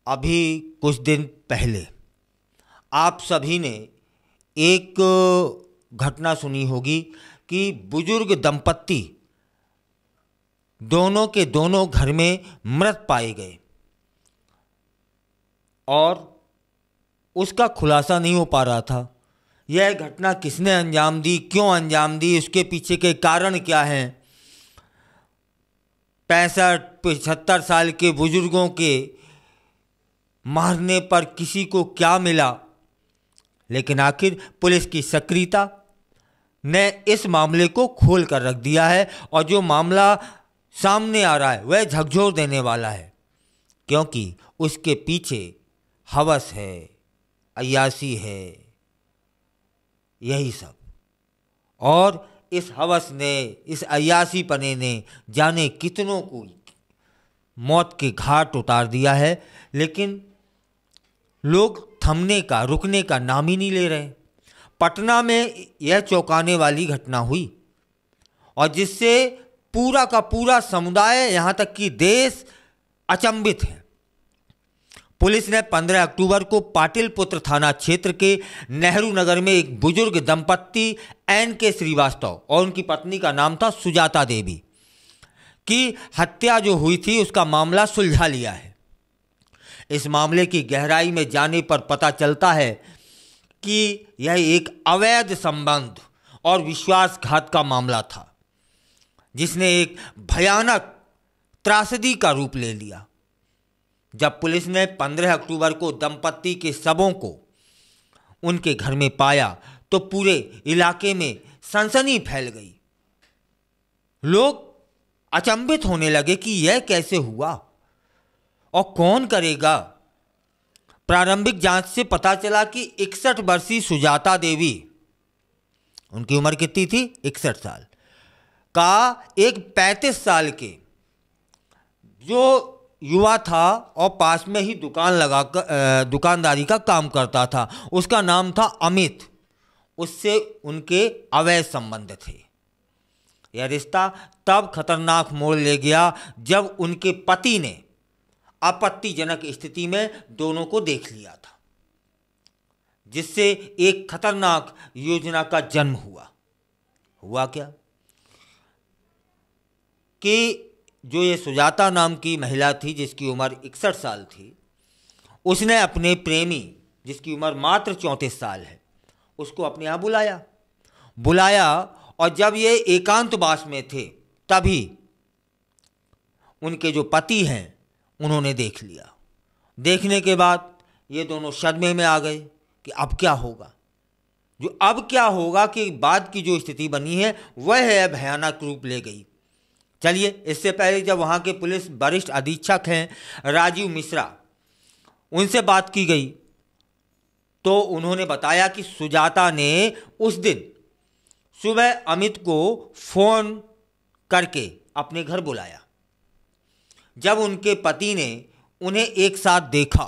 अभी कुछ दिन पहले आप सभी ने एक घटना सुनी होगी कि बुजुर्ग दंपत्ति दोनों के दोनों घर में मृत पाए गए और उसका खुलासा नहीं हो पा रहा था। यह घटना किसने अंजाम दी, क्यों अंजाम दी, उसके पीछे के कारण क्या हैं। 65-75 साल के बुजुर्गों के मारने पर किसी को क्या मिला, लेकिन आखिर पुलिस की सक्रियता ने इस मामले को खोल कर रख दिया है और जो मामला सामने आ रहा है वह झकझोर देने वाला है, क्योंकि उसके पीछे हवस है, अय्यासी है, यही सब। और इस हवस ने, इस अय्यासी पने ने जाने कितनों को मौत के घाट उतार दिया है, लेकिन लोग थमने का, रुकने का नाम ही नहीं ले रहे। पटना में यह चौंकाने वाली घटना हुई और जिससे पूरा का पूरा समुदाय, यहाँ तक कि देश अचंभित है। पुलिस ने 15 अक्टूबर को पाटिलपुत्र थाना क्षेत्र के नेहरू नगर में एक बुजुर्ग दंपत्ति एन.के. श्रीवास्तव और उनकी पत्नी का नाम था सुजाता देवी की हत्या जो हुई थी उसका मामला सुलझा लिया है। इस मामले की गहराई में जाने पर पता चलता है कि यह एक अवैध संबंध और विश्वासघात का मामला था, जिसने एक भयानक त्रासदी का रूप ले लिया। जब पुलिस ने 15 अक्टूबर को दंपत्ति के शवों को उनके घर में पाया तो पूरे इलाके में सनसनी फैल गई। लोग अचंभित होने लगे कि यह कैसे हुआ और कौन करेगा। प्रारंभिक जांच से पता चला कि 61 वर्षीय सुजाता देवी, उनकी उम्र कितनी थी, 61 साल का, एक 35 साल के जो युवा था और पास में ही दुकानदारी का काम करता था, उसका नाम था अमित, उससे उनके अवैध संबंध थे। यह रिश्ता तब खतरनाक मोड़ ले गया जब उनके पति ने आपत्तिजनक स्थिति में दोनों को देख लिया था, जिससे एक खतरनाक योजना का जन्म हुआ क्या कि जो ये सुजाता नाम की महिला थी जिसकी उम्र 61 साल थी, उसने अपने प्रेमी जिसकी उम्र मात्र 34 साल है उसको अपने यहाँ बुलाया और जब ये एकांतवास में थे तभी उनके जो पति हैं उन्होंने देख लिया। देखने के बाद ये दोनों सदमे में आ गए कि अब क्या होगा। जो अब क्या होगा कि बाद की जो स्थिति बनी है वह है भयानक रूप ले गई। चलिए, इससे पहले जब वहाँ के पुलिस वरिष्ठ अधीक्षक हैं राजीव मिश्रा, उनसे बात की गई तो उन्होंने बताया कि सुजाता ने उस दिन सुबह अमित को फोन करके अपने घर बुलाया। जब उनके पति ने उन्हें एक साथ देखा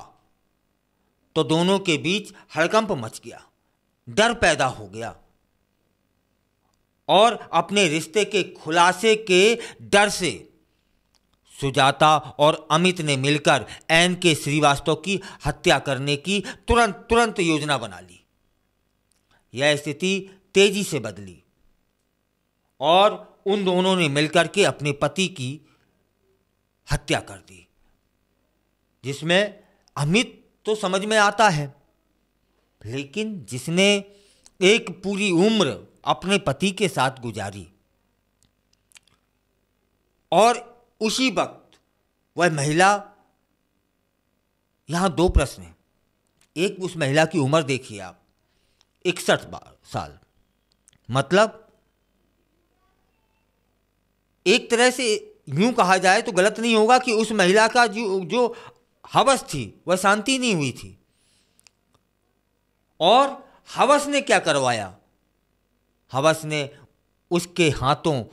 तो दोनों के बीच हड़कंप मच गया, डर पैदा हो गया और अपने रिश्ते के खुलासे के डर से सुजाता और अमित ने मिलकर एन.के. श्रीवास्तव की हत्या करने की तुरंत योजना बना ली। यह स्थिति तेजी से बदली और उन दोनों ने मिलकर के अपने पति की हत्या कर दी, जिसमें अमित तो समझ में आता है, लेकिन जिसने एक पूरी उम्र अपने पति के साथ गुजारी और उसी वक्त वह महिला, यहां दो प्रश्न हैं। एक, उस महिला की उम्र देखिए आप, 61 साल, मतलब एक तरह से यूं कहा जाए तो गलत नहीं होगा कि उस महिला का जो हवस थी वह शांति नहीं हुई थी। और हवस ने क्या करवाया, हवस ने उसके हाथों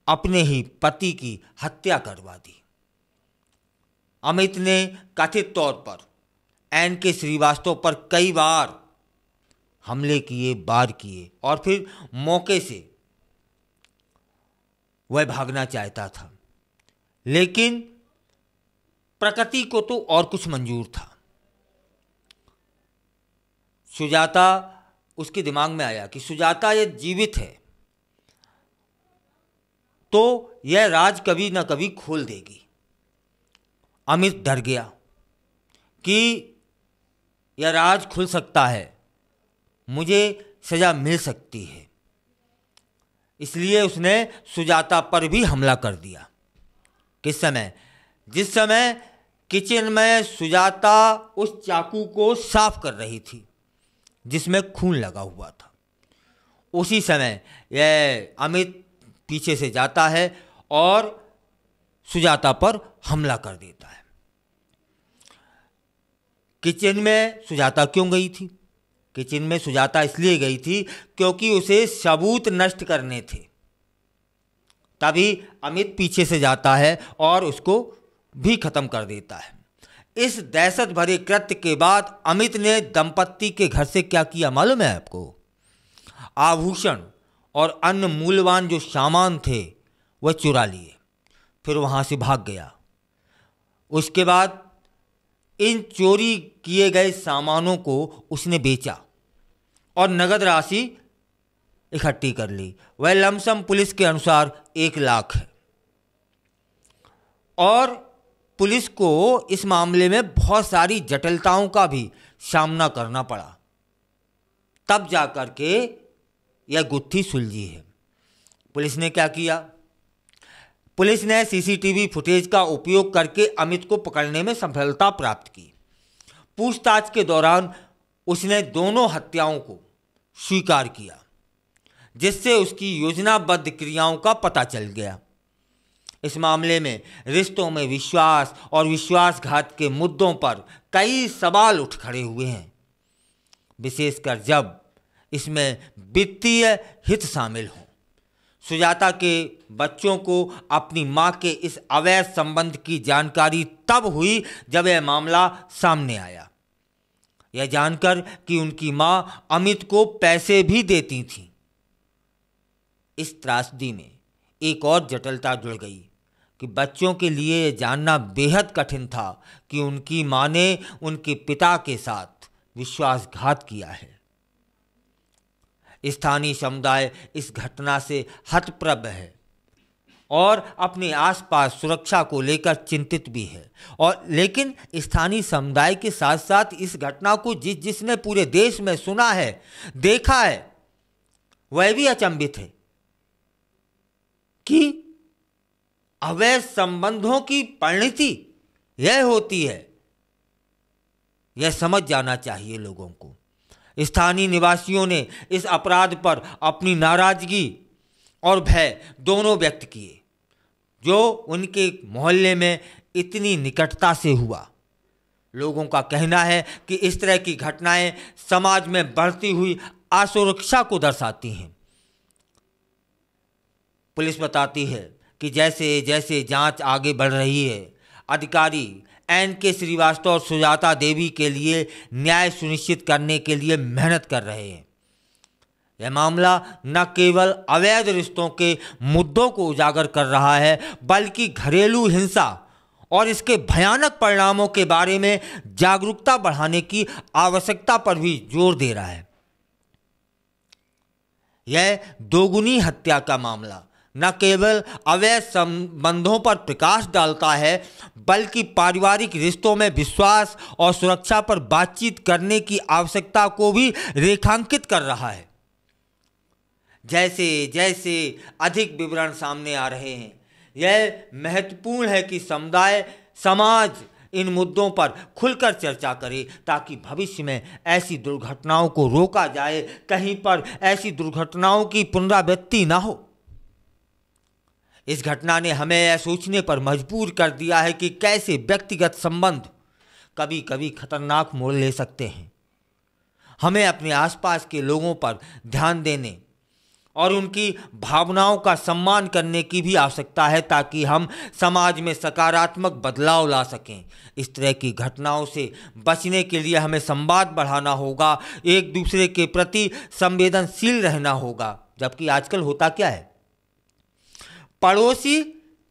अपने ही पति की हत्या करवा दी। अमित ने कथित तौर पर एन.के. श्रीवास्तव पर कई बार हमले किए, वार किए और फिर मौके से वह भागना चाहता था, लेकिन प्रकृति को तो और कुछ मंजूर था। सुजाता, उसके दिमाग में आया कि सुजाता ये जीवित है तो यह राज कभी ना कभी खोल देगी। अमित डर गया कि यह राज खुल सकता है, मुझे सजा मिल सकती है, इसलिए उसने सुजाता पर भी हमला कर दिया। किस समय? जिस समय किचन में सुजाता उस चाकू को साफ कर रही थी जिसमें खून लगा हुआ था। उसी समय यह अमित पीछे से जाता है और सुजाता पर हमला कर देता है। किचन में सुजाता क्यों गई थी? किचन में सुजाता इसलिए गई थी क्योंकि उसे सबूत नष्ट करने थे। तभी अमित पीछे से जाता है और उसको भी खत्म कर देता है। इस दहशत भरे कृत्य के बाद अमित ने दंपत्ति के घर से क्या किया मालूम है आपको? आभूषण और अन्य मूल्यवान जो सामान थे वह चुरा लिए, फिर वहां से भाग गया। उसके बाद इन चोरी किए गए सामानों को उसने बेचा और नगद राशि इकट्ठी कर ली। वह लमसम पुलिस के अनुसार 1 लाख है। और पुलिस को इस मामले में बहुत सारी जटिलताओं का भी सामना करना पड़ा, तब जाकर के यह गुत्थी सुलझी है। पुलिस ने क्या किया? पुलिस ने सीसीटीवी फुटेज का उपयोग करके अमित को पकड़ने में सफलता प्राप्त की। पूछताछ के दौरान उसने दोनों हत्याओं को स्वीकार किया, जिससे उसकी योजनाबद्ध क्रियाओं का पता चल गया। इस मामले में रिश्तों में विश्वास और विश्वासघात के मुद्दों पर कई सवाल उठ खड़े हुए हैं, विशेषकर जब इसमें वित्तीय हित शामिल हों। सुजाता के बच्चों को अपनी मां के इस अवैध संबंध की जानकारी तब हुई जब यह मामला सामने आया। यह जानकर कि उनकी मां अमित को पैसे भी देती थी। इस त्रासदी में एक और जटिलता जुड़ गई कि बच्चों के लिए यह जानना बेहद कठिन था कि उनकी मां ने उनके पिता के साथ विश्वासघात किया है। स्थानीय समुदाय इस घटना से हतप्रभ है और अपने आसपास सुरक्षा को लेकर चिंतित भी है। और लेकिन स्थानीय समुदाय के साथ साथ इस घटना को जिसने पूरे देश में सुना है, देखा है, वह भी अचंभित है कि अवैध संबंधों की परिणति यह होती है। यह समझ जाना चाहिए लोगों को। स्थानीय निवासियों ने इस अपराध पर अपनी नाराजगी और भय दोनों व्यक्त किए, जो उनके मोहल्ले में इतनी निकटता से हुआ। लोगों का कहना है कि इस तरह की घटनाएं समाज में बढ़ती हुई असुरक्षा को दर्शाती हैं। पुलिस बताती है कि जैसे जैसे जांच आगे बढ़ रही है, अधिकारी NK श्रीवास्तव और सुजाता देवी के लिए न्याय सुनिश्चित करने के लिए मेहनत कर रहे हैं। यह मामला न केवल अवैध रिश्तों के मुद्दों को उजागर कर रहा है, बल्कि घरेलू हिंसा और इसके भयानक परिणामों के बारे में जागरूकता बढ़ाने की आवश्यकता पर भी जोर दे रहा है। यह दोगुनी हत्या का मामला न केवल अवैध संबंधों पर प्रकाश डालता है, बल्कि पारिवारिक रिश्तों में विश्वास और सुरक्षा पर बातचीत करने की आवश्यकता को भी रेखांकित कर रहा है। जैसे जैसे अधिक विवरण सामने आ रहे हैं, यह महत्वपूर्ण है कि समाज इन मुद्दों पर खुलकर चर्चा करे, ताकि भविष्य में ऐसी दुर्घटनाओं को रोका जाए, कहीं पर ऐसी दुर्घटनाओं की पुनरावृत्ति ना हो। इस घटना ने हमें यह सोचने पर मजबूर कर दिया है कि कैसे व्यक्तिगत संबंध कभी कभी खतरनाक मोड़ ले सकते हैं। हमें अपने आसपास के लोगों पर ध्यान देने और उनकी भावनाओं का सम्मान करने की भी आवश्यकता है, ताकि हम समाज में सकारात्मक बदलाव ला सकें। इस तरह की घटनाओं से बचने के लिए हमें संवाद बढ़ाना होगा, एक दूसरे के प्रति संवेदनशील रहना होगा। जबकि आजकल होता क्या है, पड़ोसी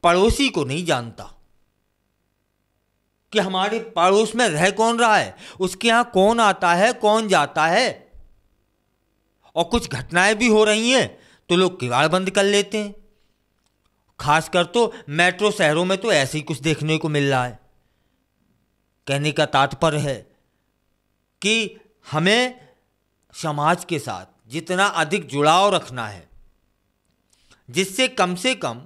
पड़ोसी को नहीं जानता। कि हमारे पड़ोस में रह कौन रहा है, उसके यहाँ कौन आता है कौन जाता है। और कुछ घटनाएं भी हो रही हैं तो लोग किवाड़ बंद कर लेते हैं। खासकर तो मेट्रो शहरों में तो ऐसे ही कुछ देखने को मिल रहा है। कहने का तात्पर्य है कि हमें समाज के साथ जितना अधिक जुड़ाव रखना है, जिससे कम से कम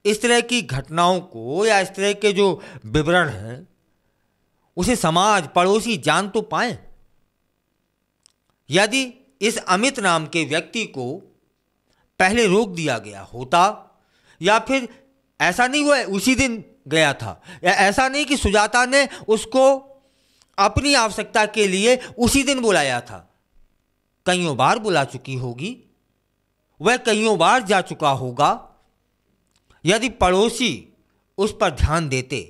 इस तरह की घटनाओं को या इस तरह के जो विवरण हैं उसे समाज पड़ोसी जान तो पाए। यदि इस अमित नाम के व्यक्ति को पहले रोक दिया गया होता, या फिर ऐसा नहीं हुआ उसी दिन गया था, या ऐसा नहीं कि सुजाता ने उसको अपनी आवश्यकता के लिए उसी दिन बुलाया था, कईयों बार बुला चुकी होगी, वह कईयों बार जा चुका होगा। यदि पड़ोसी उस पर ध्यान देते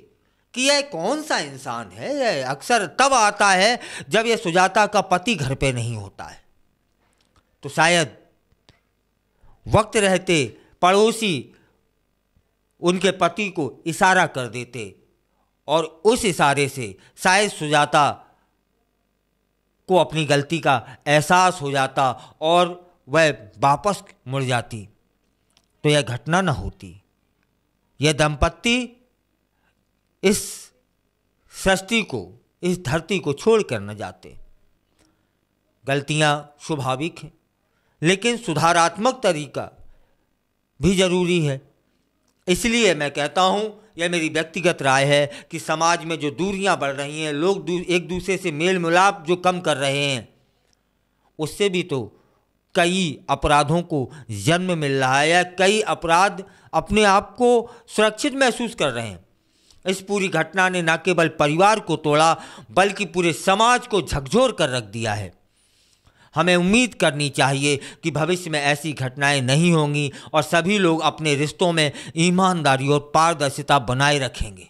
कि यह कौन सा इंसान है, यह अक्सर तब आता है जब यह सुजाता का पति घर पे नहीं होता है, तो शायद वक्त रहते पड़ोसी उनके पति को इशारा कर देते और उस इशारे से शायद सुजाता को अपनी गलती का एहसास हो जाता और वह वापस मुड़ जाती, तो यह घटना न होती। यह दंपत्ति इस सृष्टि को, इस धरती को छोड़कर न जाते। गलतियां स्वाभाविक हैं, लेकिन सुधारात्मक तरीका भी जरूरी है। इसलिए मैं कहता हूं, यह मेरी व्यक्तिगत राय है कि समाज में जो दूरियां बढ़ रही हैं, लोग एक दूसरे से मेल मिलाप जो कम कर रहे हैं, उससे भी तो कई अपराधों को जन्म मिल रहा है, या कई अपराध अपने आप को सुरक्षित महसूस कर रहे हैं। इस पूरी घटना ने न केवल परिवार को तोड़ा बल्कि पूरे समाज को झकझोर कर रख दिया है। हमें उम्मीद करनी चाहिए कि भविष्य में ऐसी घटनाएं नहीं होंगी और सभी लोग अपने रिश्तों में ईमानदारी और पारदर्शिता बनाए रखेंगे।